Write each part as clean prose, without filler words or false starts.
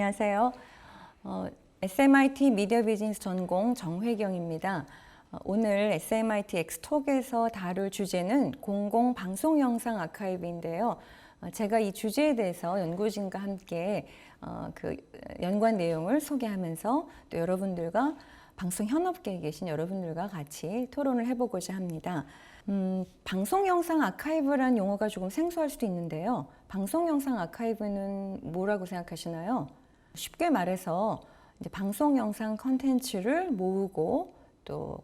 안녕하세요. SMIT 미디어 비즈니스 전공 정회경입니다. 오늘 SMIT 엑스톡에서 다룰 주제는 공공 방송 영상 아카이브인데요. 제가 이 주제에 대해서 연구진과 함께 그 연관 내용을 소개하면서 또 여러분들과 방송 현업계에 계신 여러분들과 같이 토론을 해보고자 합니다. 방송 영상 아카이브라는 용어가 조금 생소할 수도 있는데요. 방송 영상 아카이브는 뭐라고 생각하시나요? 쉽게 말해서 이제 방송 영상 컨텐츠를 모으고 또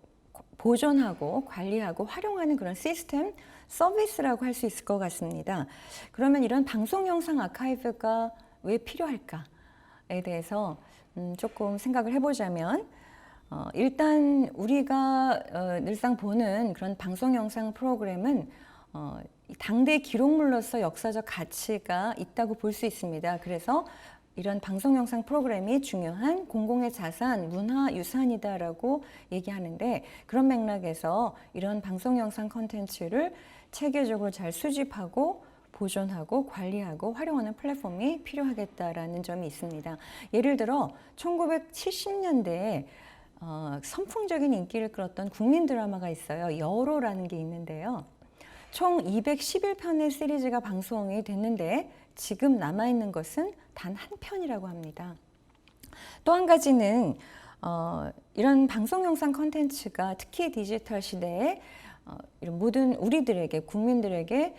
보존하고 관리하고 활용하는 그런 시스템, 서비스라고 할 수 있을 것 같습니다. 그러면 이런 방송 영상 아카이브가 왜 필요할까에 대해서 조금 생각을 해보자면 일단 우리가 늘상 보는 그런 방송 영상 프로그램은 당대 기록물로서 역사적 가치가 있다고 볼 수 있습니다. 그래서 이런 방송 영상 프로그램이 중요한 공공의 자산, 문화 유산이다라고 얘기하는데, 그런 맥락에서 이런 방송 영상 콘텐츠를 체계적으로 잘 수집하고 보존하고 관리하고 활용하는 플랫폼이 필요하겠다라는 점이 있습니다. 예를 들어 1970년대에 선풍적인 인기를 끌었던 국민 드라마가 있어요. 여로라는 게 있는데요. 총 211편의 시리즈가 방송이 됐는데 지금 남아있는 것은 단 한 편이라고 합니다. 또 한 가지는 이런 방송 영상 콘텐츠가 특히 디지털 시대에 이런 모든 우리들에게, 국민들에게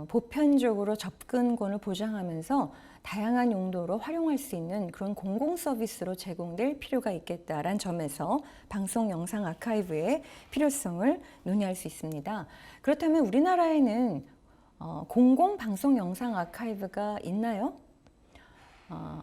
보편적으로 접근권을 보장하면서 다양한 용도로 활용할 수 있는 그런 공공 서비스로 제공될 필요가 있겠다라는 점에서 방송 영상 아카이브의 필요성을 논의할 수 있습니다. 그렇다면 우리나라에는 공공 방송 영상 아카이브가 있나요?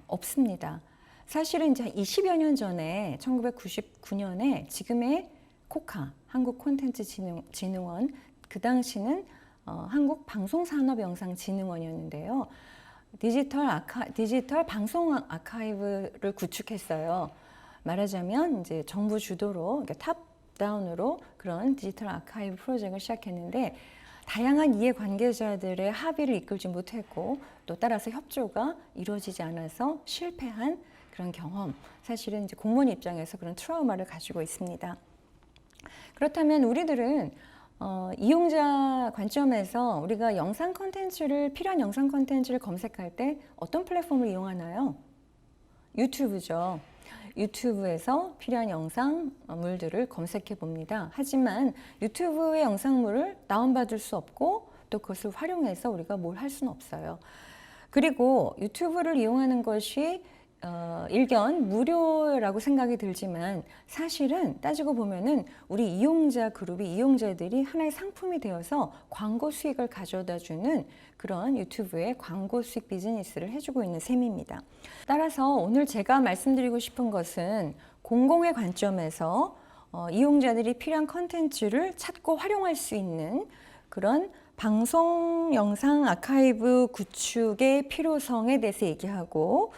없습니다. 사실은 이제 20여 년 전에 1999년에 지금의 코카, 한국콘텐츠진흥원, 그 당시는 한국방송산업영상진흥원이었는데요. 디지털 방송 아카이브를 구축했어요. 말하자면 이제 정부 주도로, 탑다운으로 그런 디지털 아카이브 프로젝트를 시작했는데, 다양한 이해관계자들의 합의를 이끌지 못했고 또 따라서 협조가 이루어지지 않아서 실패한 그런 경험, 사실은 이제 공무원 입장에서 그런 트라우마를 가지고 있습니다. 그렇다면 우리들은 이용자 관점에서 우리가 영상 콘텐츠를, 필요한 영상 콘텐츠를 검색할 때 어떤 플랫폼을 이용하나요? 유튜브죠. 유튜브에서 필요한 영상물들을 검색해 봅니다. 하지만 유튜브의 영상물을 다운받을 수 없고 또 그것을 활용해서 우리가 뭘 할 수는 없어요. 그리고 유튜브를 이용하는 것이 일견 무료라고 생각이 들지만 사실은 따지고 보면은 우리 이용자 그룹이, 이용자들이 하나의 상품이 되어서 광고 수익을 가져다 주는 그런 유튜브의 광고 수익 비즈니스를 해주고 있는 셈입니다. 따라서 오늘 제가 말씀드리고 싶은 것은 공공의 관점에서 이용자들이 필요한 컨텐츠를 찾고 활용할 수 있는 그런 방송 영상 아카이브 구축의 필요성에 대해서 얘기하고,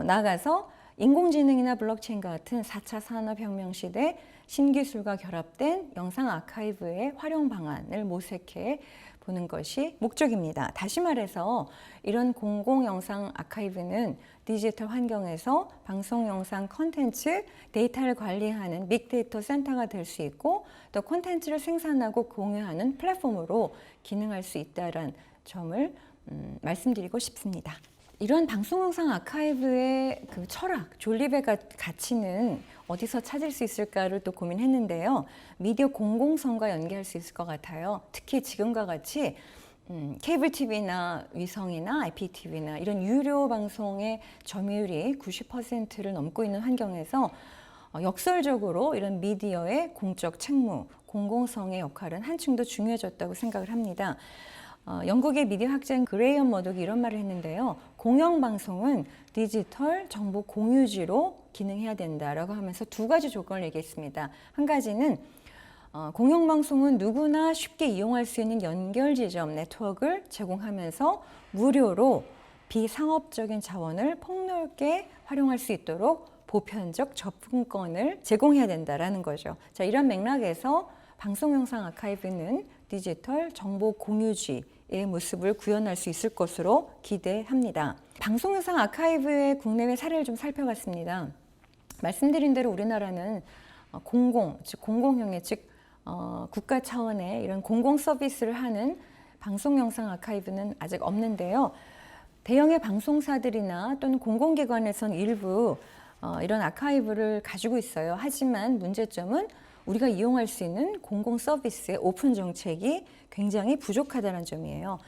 나아가서 인공지능이나 블록체인과 같은 4차 산업혁명 시대 신기술과 결합된 영상 아카이브의 활용 방안을 모색해 보는 것이 목적입니다. 다시 말해서 이런 공공 영상 아카이브는 디지털 환경에서 방송 영상 콘텐츠, 데이터를 관리하는 빅데이터 센터가 될 수 있고 또 콘텐츠를 생산하고 공유하는 플랫폼으로 기능할 수 있다는 점을 말씀드리고 싶습니다. 이런 방송 영상 아카이브의 그 철학, 존립의 가치는 어디서 찾을 수 있을까를 또 고민했는데요. 미디어 공공성과 연계할 수 있을 것 같아요. 특히 지금과 같이 케이블 TV나 위성이나 IPTV나 이런 유료 방송의 점유율이 90%를 넘고 있는 환경에서 역설적으로 이런 미디어의 공적 책무, 공공성의 역할은 한층 더 중요해졌다고 생각을 합니다. 영국의 미디어 학자인 그레이엄 머독이 이런 말을 했는데요. 공영방송은 디지털 정보 공유지로 기능해야 된다라고 하면서 두 가지 조건을 얘기했습니다. 한 가지는 공영방송은 누구나 쉽게 이용할 수 있는 연결 지점 네트워크를 제공하면서 무료로 비상업적인 자원을 폭넓게 활용할 수 있도록 보편적 접근권을 제공해야 된다라는 거죠. 자, 이런 맥락에서 방송 영상 아카이브는 디지털 정보 공유지 모습을 구현할 수 있을 것으로 기대합니다. 방송영상 아카이브의 국내외 사례를 좀 살펴봤습니다. 말씀드린 대로 우리나라는 공공형의 즉 국가 차원의 이런 공공 서비스를 하는 방송영상 아카이브는 아직 없는데요. 대형의 방송사들이나 또는 공공기관에선 일부 이런 아카이브를 가지고 있어요. 하지만 문제점은 우리가 이용할 수 있는 공공 서비스의 오픈 정책이 굉장히 부족하다는 점이에요.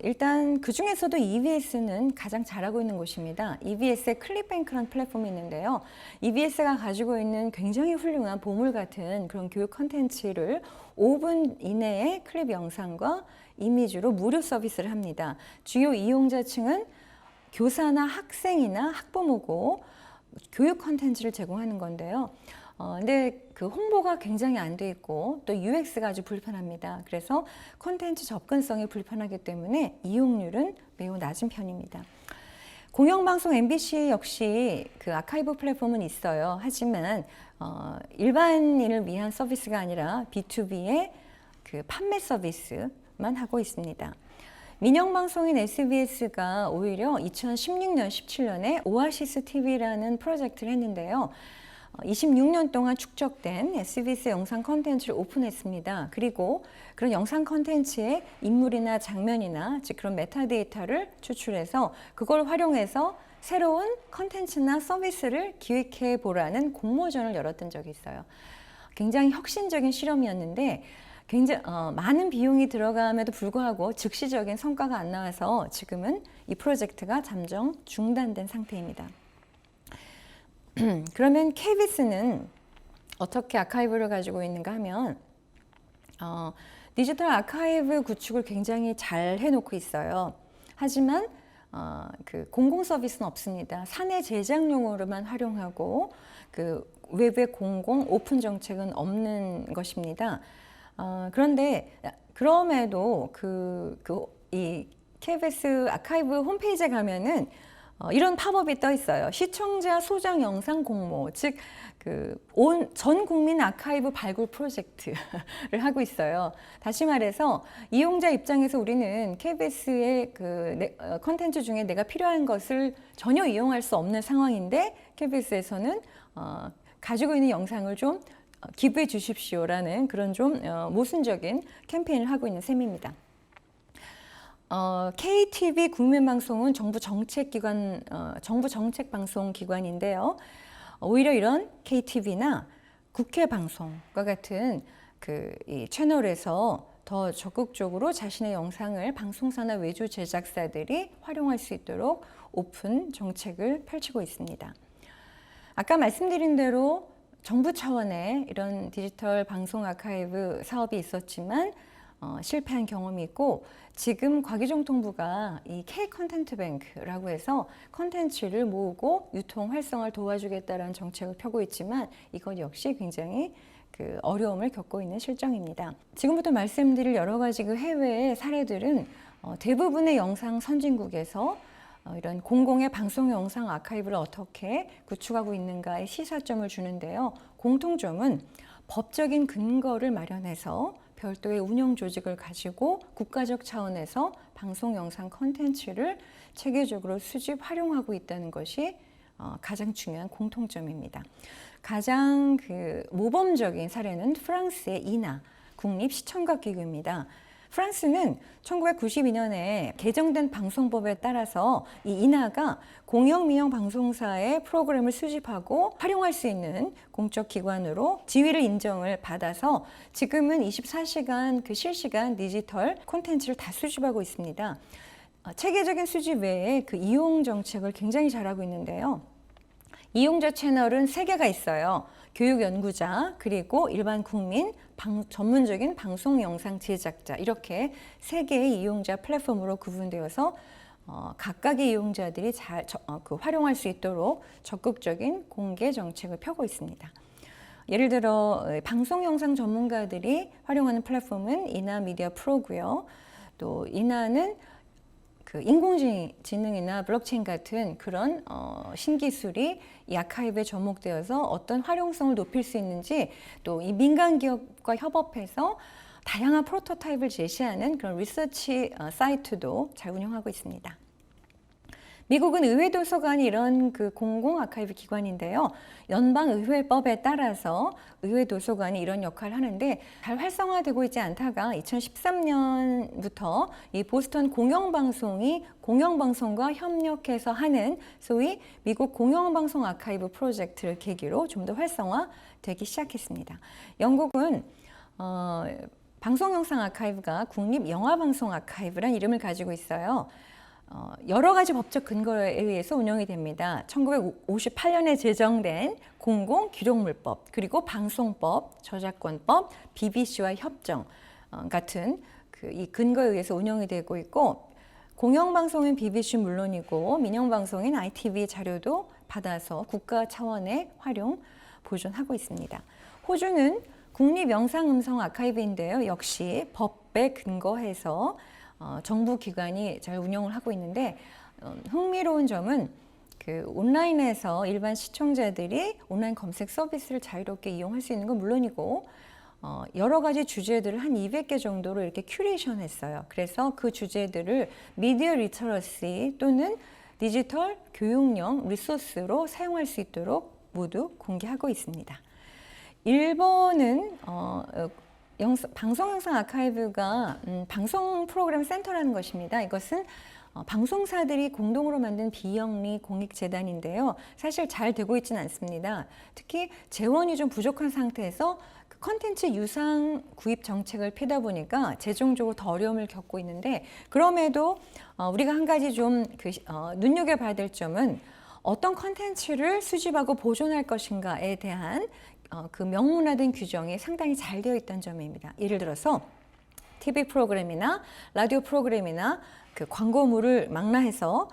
일단 그 중에서도 EBS는 가장 잘하고 있는 곳입니다. EBS의 클립뱅크라는 플랫폼이 있는데요. EBS가 가지고 있는 굉장히 훌륭한 보물 같은 그런 교육 컨텐츠를 5분 이내의 클립 영상과 이미지로 무료 서비스를 합니다. 주요 이용자층은 교사나 학생이나 학부모고 교육 컨텐츠를 제공하는 건데요. 근데 그 홍보가 굉장히 안 돼 있고 또 UX가 아주 불편합니다. 그래서 콘텐츠 접근성이 불편하기 때문에 이용률은 매우 낮은 편입니다. 공영방송 MBC 역시 그 아카이브 플랫폼은 있어요. 하지만 일반인을 위한 서비스가 아니라 B2B의 그 판매 서비스만 하고 있습니다. 민영방송인 SBS가 오히려 2016년, 17년에 오아시스 TV라는 프로젝트를 했는데요. 26년 동안 축적된 SBS 영상 콘텐츠를 오픈했습니다. 그리고 그런 영상 콘텐츠의 인물이나 장면이나 즉 그런 메타데이터를 추출해서 그걸 활용해서 새로운 콘텐츠나 서비스를 기획해 보라는 공모전을 열었던 적이 있어요. 굉장히 혁신적인 실험이었는데 굉장히 많은 비용이 들어감에도 불구하고 즉시적인 성과가 안 나와서 지금은 이 프로젝트가 잠정 중단된 상태입니다. 그러면 KBS는 어떻게 아카이브를 가지고 있는가 하면 디지털 아카이브 구축을 굉장히 잘 해놓고 있어요. 하지만 그 공공 서비스는 없습니다. 사내 제작용으로만 활용하고 그 외부의 공공 오픈 정책은 없는 것입니다. 그런데 그럼에도 이 KBS 아카이브 홈페이지에 가면은 이런 팝업이 떠 있어요. 시청자 소장 영상 공모, 즉 전 국민 아카이브 발굴 프로젝트를 하고 있어요. 다시 말해서 이용자 입장에서 우리는 KBS의 컨텐츠 중에 내가 필요한 것을 전혀 이용할 수 없는 상황인데 KBS에서는 가지고 있는 영상을 좀 기부해 주십시오라는 그런 좀 모순적인 캠페인을 하고 있는 셈입니다. KTV 국민방송은 정부 정책방송기관인데요. 오히려 이런 KTV나 국회방송과 같은 이 채널에서 더 적극적으로 자신의 영상을 방송사나 외주 제작사들이 활용할 수 있도록 오픈 정책을 펼치고 있습니다. 아까 말씀드린 대로 정부 차원의 이런 디지털 방송 아카이브 사업이 있었지만 실패한 경험이 있고 지금 과기정통부가 이 K 컨텐트 뱅크라고 해서 컨텐츠를 모으고 유통 활성화를 도와주겠다는 정책을 펴고 있지만 이것 역시 굉장히 어려움을 겪고 있는 실정입니다. 지금부터 말씀드릴 여러 가지 해외의 사례들은 대부분의 영상 선진국에서 이런 공공의 방송 영상 아카이브를 어떻게 구축하고 있는가에 시사점을 주는데요. 공통점은 법적인 근거를 마련해서 별도의 운영 조직을 가지고 국가적 차원에서 방송 영상 콘텐츠를 체계적으로 수집, 활용하고 있다는 것이 가장 중요한 공통점입니다. 가장 모범적인 사례는 프랑스의 이나 국립시청각기구입니다. 프랑스는 1992년에 개정된 방송법에 따라서 이 이나가 공영 민영 방송사의 프로그램을 수집하고 활용할 수 있는 공적 기관으로 지위를 인정을 받아서 지금은 24시간 실시간 디지털 콘텐츠를 다 수집하고 있습니다. 체계적인 수집 외에 이용 정책을 굉장히 잘하고 있는데요. 이용자 채널은 3개가 있어요. 교육 연구자, 그리고 일반 국민, 전문적인 방송 영상 제작자, 이렇게 3개의 이용자 플랫폼으로 구분되어서 각각의 이용자들이 잘 활용할 수 있도록 적극적인 공개 정책을 펴고 있습니다. 예를 들어 방송 영상 전문가들이 활용하는 플랫폼은 이나 미디어 프로고요. 또 이나는 인공지능이나 블록체인 같은 그런 신기술이 이 아카이브에 접목되어서 어떤 활용성을 높일 수 있는지 또 이 민간 기업과 협업해서 다양한 프로토타입을 제시하는 그런 리서치 사이트도 잘 운영하고 있습니다. 미국은 의회도서관이 이런 그 공공 아카이브 기관인데요. 연방의회법에 따라서 의회도서관이 이런 역할을 하는데 잘 활성화되고 있지 않다가 2013년부터 이 보스턴 공영방송이 공영방송과 협력해서 하는 소위 미국 공영방송 아카이브 프로젝트를 계기로 좀 더 활성화되기 시작했습니다. 영국은 방송영상 아카이브가 국립영화방송 아카이브란 이름을 가지고 있어요. 여러 가지 법적 근거에 의해서 운영이 됩니다. 1958년에 제정된 공공기록물법, 그리고 방송법, 저작권법, BBC와 협정 같은 이 근거에 의해서 운영이 되고 있고, 공영방송인 BBC 물론이고 민영방송인 ITV 자료도 받아서 국가 차원의 활용, 보존하고 있습니다. 호주는 국립영상음성 아카이브인데요. 역시 법에 근거해서 정부 기관이 잘 운영을 하고 있는데, 흥미로운 점은 그 온라인에서 일반 시청자들이 온라인 검색 서비스를 자유롭게 이용할 수 있는 건 물론이고, 여러 가지 주제들을 한 200개 정도로 이렇게 큐레이션 했어요. 그래서 그 주제들을 미디어 리터러시 또는 디지털 교육용 리소스로 사용할 수 있도록 모두 공개하고 있습니다. 일본은 방송영상 아카이브가 방송 프로그램 센터라는 것입니다. 이것은 방송사들이 공동으로 만든 비영리 공익재단인데요. 사실 잘 되고 있지는 않습니다. 특히 재원이 좀 부족한 상태에서 컨텐츠 유상 구입 정책을 펴다 보니까 재정적으로 더 어려움을 겪고 있는데, 그럼에도 우리가 한 가지 좀 눈여겨봐야 될 점은 어떤 컨텐츠를 수집하고 보존할 것인가에 대한 그 명문화된 규정이 상당히 잘 되어 있다는 점입니다. 예를 들어서 TV 프로그램이나 라디오 프로그램이나 그 광고물을 망라해서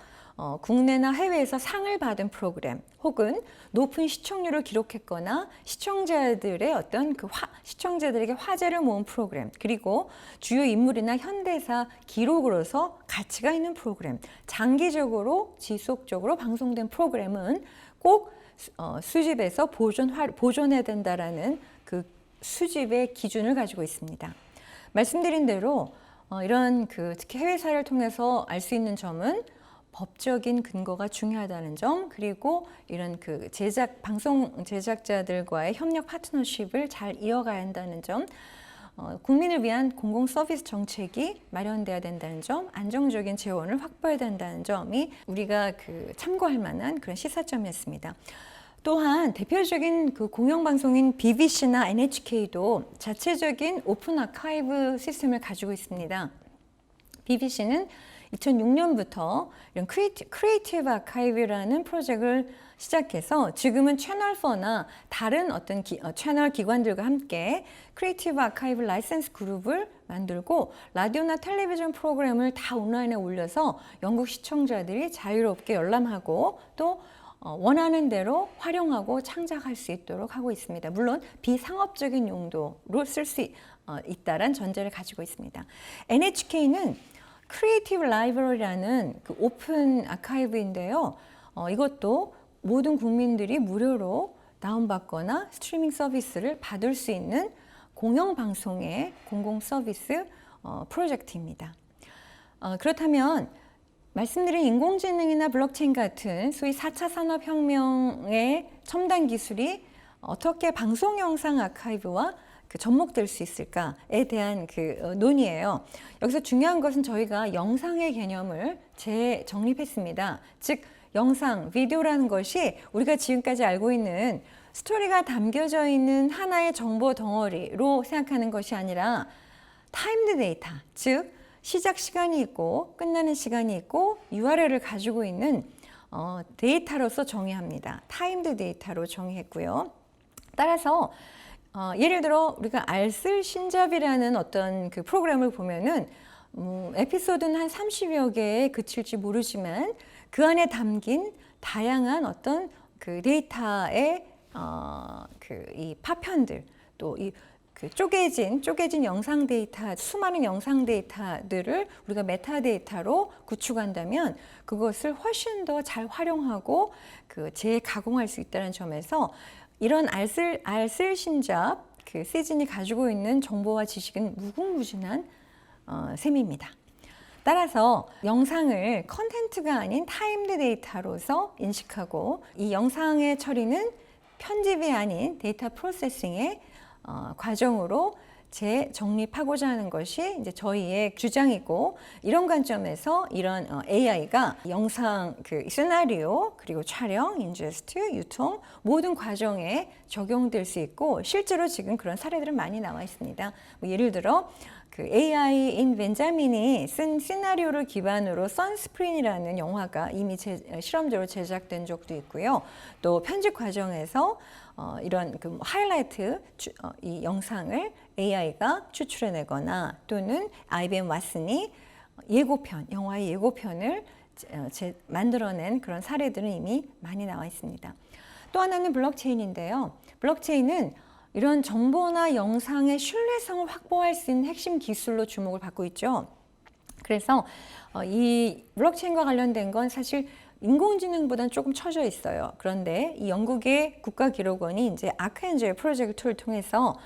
국내나 해외에서 상을 받은 프로그램, 혹은 높은 시청률을 기록했거나 시청자들의 어떤 시청자들에게 화제를 모은 프로그램, 그리고 주요 인물이나 현대사 기록으로서 가치가 있는 프로그램, 장기적으로 지속적으로 방송된 프로그램은 꼭 수집해서 보존해야 된다라는 그 수집의 기준을 가지고 있습니다. 말씀드린 대로 이런 특히 해외 사례를 통해서 알 수 있는 점은 법적인 근거가 중요하다는 점, 그리고 이런 방송 제작자들과의 협력 파트너십을 잘 이어가야 한다는 점, 국민을 위한 공공 서비스 정책이 마련돼야 된다는 점, 안정적인 재원을 확보해야 된다는 점이 우리가 참고할 만한 그런 시사점이었습니다. 또한 대표적인 공영방송인 BBC나 NHK도 자체적인 오픈 아카이브 시스템을 가지고 있습니다. BBC는 2006년부터 이런 크리에이티브 아카이브라는 프로젝트를 시작해서 지금은 채널4나 다른 어떤 채널 기관들과 함께 크리에이티브 아카이브 라이센스 그룹을 만들고 라디오나 텔레비전 프로그램을 다 온라인에 올려서 영국 시청자들이 자유롭게 열람하고 또 원하는 대로 활용하고 창작할 수 있도록 하고 있습니다. 물론 비상업적인 용도로 쓸 수 있다는 전제를 가지고 있습니다. NHK는 크리에이티브 라이브러리라는 오픈 아카이브인데요. 이것도 모든 국민들이 무료로 다운받거나 스트리밍 서비스를 받을 수 있는 공영방송의 공공 서비스 프로젝트입니다. 그렇다면 말씀드린 인공지능이나 블록체인 같은 소위 4차 산업혁명의 첨단 기술이 어떻게 방송 영상 아카이브와 접목될 수 있을까에 대한 논의예요. 여기서 중요한 것은 저희가 영상의 개념을 재정립했습니다. 즉 영상, 비디오라는 것이 우리가 지금까지 알고 있는 스토리가 담겨져 있는 하나의 정보 덩어리로 생각하는 것이 아니라 타임드 데이터, 즉 시작 시간이 있고 끝나는 시간이 있고 URL을 가지고 있는 데이터로서 정의합니다. 타임드 데이터로 정의했고요. 따라서 예를 들어 우리가 알쓸신잡이라는 어떤 프로그램을 보면은 에피소드는 한 30여 개에 그칠지 모르지만 그 안에 담긴 다양한 어떤 데이터의 이 파편들, 또 이 쪼개진 영상 데이터, 수많은 영상 데이터들을 우리가 메타데이터로 구축한다면 그것을 훨씬 더 잘 활용하고 재가공할 수 있다는 점에서 이런 알쓸신잡 그 세진이 가지고 있는 정보와 지식은 무궁무진한 셈입니다. 따라서 영상을 컨텐츠가 아닌 타임드 데이터로서 인식하고 이 영상의 처리는 편집이 아닌 데이터 프로세싱의 과정으로 재정립하고자 하는 것이 이제 저희의 주장이고, 이런 관점에서 이런 AI가 영상 그 시나리오 그리고 촬영, 인제스트, 유통 모든 과정에 적용될 수 있고, 실제로 지금 그런 사례들은 많이 나와 있습니다. 뭐 예를 들어 그 AI인 벤자민이 쓴 시나리오를 기반으로 선스프린이라는 영화가 이미 실험적으로 제작된 적도 있고요. 또 편집 과정에서 이런 그 하이라이트 이 영상을 AI가 추출해내거나, 또는 IBM 왓슨이 예고편, 영화의 예고편을 만들어낸 그런 사례들은 이미 많이 나와 있습니다. 또 하나는 블록체인인데요. 블록체인은 이런 정보나 영상의 신뢰성을 확보할 수 있는 핵심 기술로 주목을 받고 있죠. 그래서 이 블록체인과 관련된 건 사실 인공지능보다는 조금 처져 있어요. 그런데 이 영국의 국가기록원이 이제 아크엔젤 프로젝트를 통해서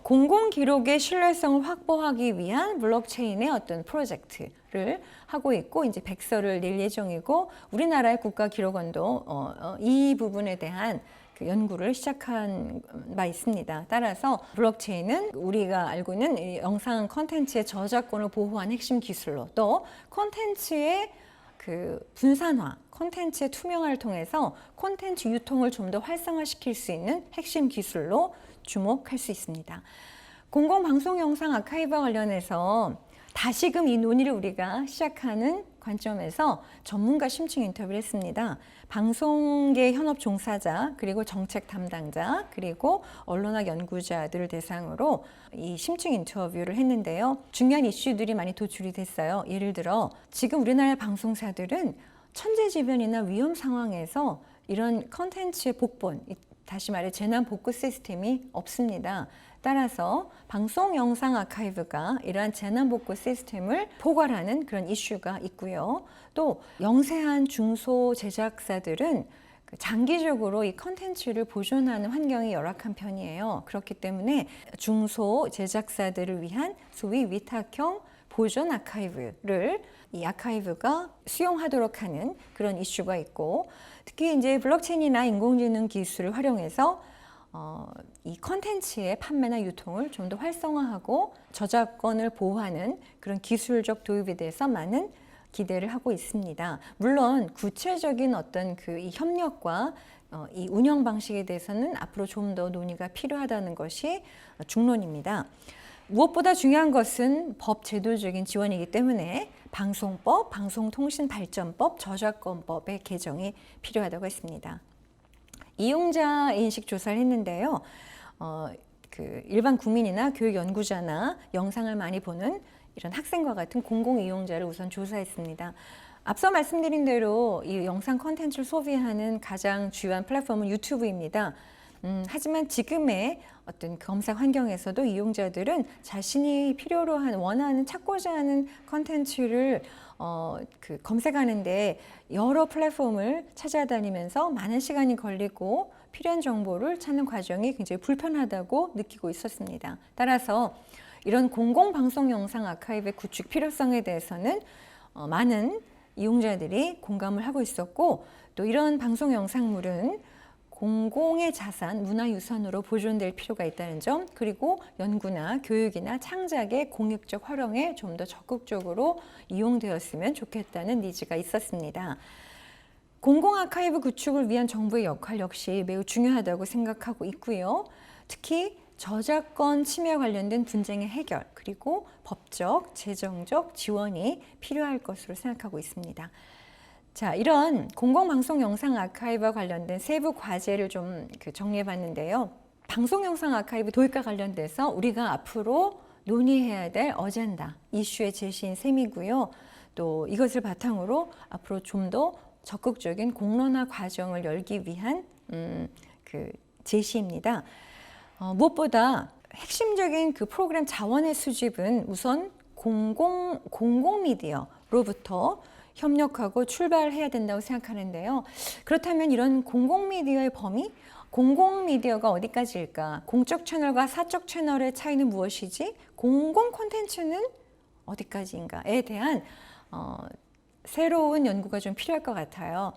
공공기록의 신뢰성을 확보하기 위한 블록체인의 어떤 프로젝트를 하고 있고, 이제 백서를 낼 예정이고, 우리나라의 국가기록원도 이 부분에 대한 그 연구를 시작한 바 있습니다. 따라서 블록체인은 우리가 알고 있는 이 영상 콘텐츠의 저작권을 보호하는 핵심 기술로, 또 콘텐츠의 그 분산화, 콘텐츠의 투명화를 통해서 콘텐츠 유통을 좀 더 활성화시킬 수 있는 핵심 기술로 주목할 수 있습니다. 공공방송 영상 아카이브와 관련해서 다시금 이 논의를 우리가 시작하는 관점에서 전문가 심층 인터뷰를 했습니다. 방송계 현업 종사자, 그리고 정책 담당자, 그리고 언론학 연구자들을 대상으로 이 심층 인터뷰를 했는데요. 중요한 이슈들이 많이 도출이 됐어요. 예를 들어 지금 우리나라 방송사들은 천재지변이나 위험 상황에서 이런 컨텐츠의 복본, 다시 말해 재난 복구 시스템이 없습니다. 따라서 방송 영상 아카이브가 이러한 재난 복구 시스템을 포괄하는 그런 이슈가 있고요. 또 영세한 중소 제작사들은 장기적으로 이 컨텐츠를 보존하는 환경이 열악한 편이에요. 그렇기 때문에 중소 제작사들을 위한 소위 위탁형 보존 아카이브를 이 아카이브가 수용하도록 하는 그런 이슈가 있고, 특히 이제 블록체인이나 인공지능 기술을 활용해서 이 컨텐츠의 판매나 유통을 좀 더 활성화하고 저작권을 보호하는 그런 기술적 도입에 대해서 많은 기대를 하고 있습니다. 물론 구체적인 어떤 그 이 협력과 이 운영 방식에 대해서는 앞으로 좀 더 논의가 필요하다는 것이 중론입니다. 무엇보다 중요한 것은 법 제도적인 지원이기 때문에 방송법, 방송통신발전법, 저작권법의 개정이 필요하다고 했습니다. 이용자 인식 조사를 했는데요. 그 일반 국민이나 교육 연구자나 영상을 많이 보는 이런 학생과 같은 공공 이용자를 우선 조사했습니다. 앞서 말씀드린 대로 이 영상 콘텐츠를 소비하는 가장 주요한 플랫폼은 유튜브입니다. 하지만 지금의 어떤 검색 환경에서도 이용자들은 자신이 필요로 원하는, 찾고자 하는 콘텐츠를 검색하는데 여러 플랫폼을 찾아다니면서 많은 시간이 걸리고 필요한 정보를 찾는 과정이 굉장히 불편하다고 느끼고 있었습니다. 따라서 이런 공공방송 영상 아카이브의 구축 필요성에 대해서는 많은 이용자들이 공감을 하고 있었고, 또 이런 방송 영상물은 공공의 자산, 문화유산으로 보존될 필요가 있다는 점, 그리고 연구나 교육이나 창작의 공익적 활용에 좀 더 적극적으로 이용되었으면 좋겠다는 니즈가 있었습니다. 공공 아카이브 구축을 위한 정부의 역할 역시 매우 중요하다고 생각하고 있고요. 특히 저작권 침해 관련된 분쟁의 해결, 그리고 법적, 재정적 지원이 필요할 것으로 생각하고 있습니다. 자, 이런 공공방송 영상 아카이브와 관련된 세부 과제를 좀 정리해 봤는데요. 방송 영상 아카이브 도입과 관련돼서 우리가 앞으로 논의해야 될 어젠다, 이슈의 제시인 셈이고요. 또 이것을 바탕으로 앞으로 좀 더 적극적인 공론화 과정을 열기 위한 그 제시입니다. 무엇보다 핵심적인 그 프로그램 자원의 수집은 우선 공공 미디어로부터 협력하고 출발해야 된다고 생각하는데요. 그렇다면 이런 공공미디어의 범위? 공공미디어가 어디까지일까? 공적 채널과 사적 채널의 차이는 무엇이지? 공공 콘텐츠는 어디까지인가에 대한 새로운 연구가 좀 필요할 것 같아요.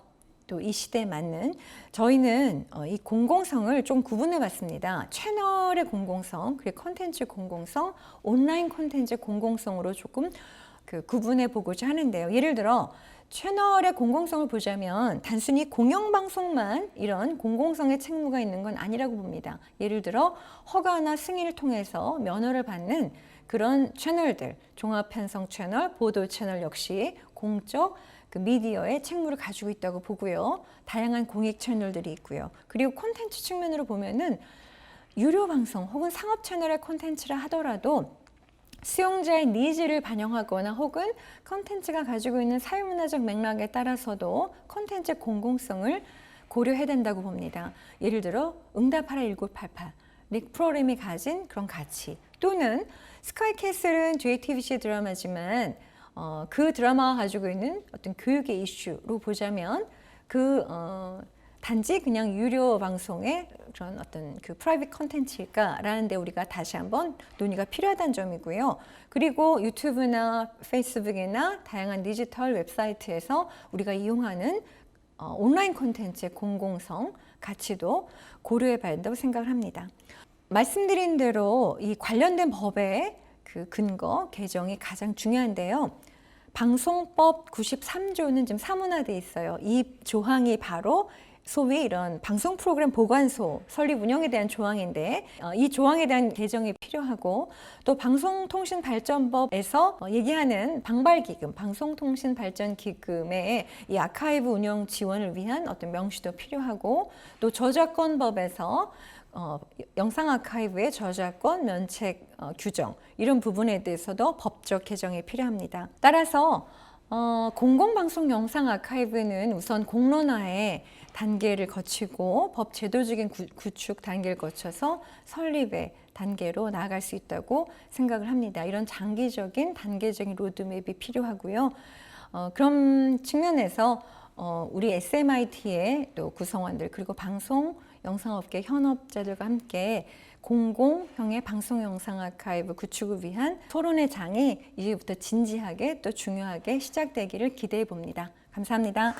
또 이 시대에 맞는 저희는 이 공공성을 좀 구분해 봤습니다. 채널의 공공성, 그리고 콘텐츠 공공성, 온라인 콘텐츠 공공성으로 조금 구분해 보고자 하는데요. 예를 들어 채널의 공공성을 보자면 단순히 공영방송만 이런 공공성의 책무가 있는 건 아니라고 봅니다. 예를 들어 허가나 승인을 통해서 면허를 받는 그런 채널들, 종합편성 채널, 보도 채널 역시 공적 미디어의 책무를 가지고 있다고 보고요. 다양한 공익 채널들이 있고요. 그리고 콘텐츠 측면으로 보면은 유료 방송 혹은 상업 채널의 콘텐츠라 하더라도 수용자의 니즈를 반영하거나 혹은 콘텐츠가 가지고 있는 사회문화적 맥락에 따라서도 콘텐츠 공공성을 고려해야 된다고 봅니다. 예를 들어 응답하라 1988, 닉 프로그램이 가진 그런 가치, 또는 스카이캐슬은 JTBC 드라마지만 그 드라마가 가지고 있는 어떤 교육의 이슈로 보자면 단지 그냥 유료 방송의 그런 어떤 프라이빗 컨텐츠일까라는 데 우리가 다시 한번 논의가 필요하다는 점이고요. 그리고 유튜브나 페이스북이나 다양한 디지털 웹사이트에서 우리가 이용하는 온라인 콘텐츠의 공공성, 가치도 고려해 봐야 된다고 생각을 합니다. 말씀드린 대로 이 관련된 법의 근거, 개정이 가장 중요한데요. 방송법 93조는 지금 사문화되어 있어요. 이 조항이 바로 소위 이런 방송 프로그램 보관소 설립 운영에 대한 조항인데 이 조항에 대한 개정이 필요하고 또 방송통신발전법에서 얘기하는 방발기금, 방송통신발전기금의 이 아카이브 운영 지원을 위한 어떤 명시도 필요하고 또 저작권법에서 영상 아카이브의 저작권 면책 규정 이런 부분에 대해서도 법적 개정이 필요합니다. 따라서 공공방송 영상 아카이브는 우선 공론화의 단계를 거치고 법 제도적인 구축 단계를 거쳐서 설립의 단계로 나아갈 수 있다고 생각을 합니다. 이런 장기적인 단계적인 로드맵이 필요하고요. 그런 측면에서 우리 SMIT의 또 구성원들 그리고 방송 영상업계 현업자들과 함께 공공형의 방송 영상 아카이브 구축을 위한 토론의 장이 이제부터 진지하게 또 중요하게 시작되기를 기대해 봅니다. 감사합니다.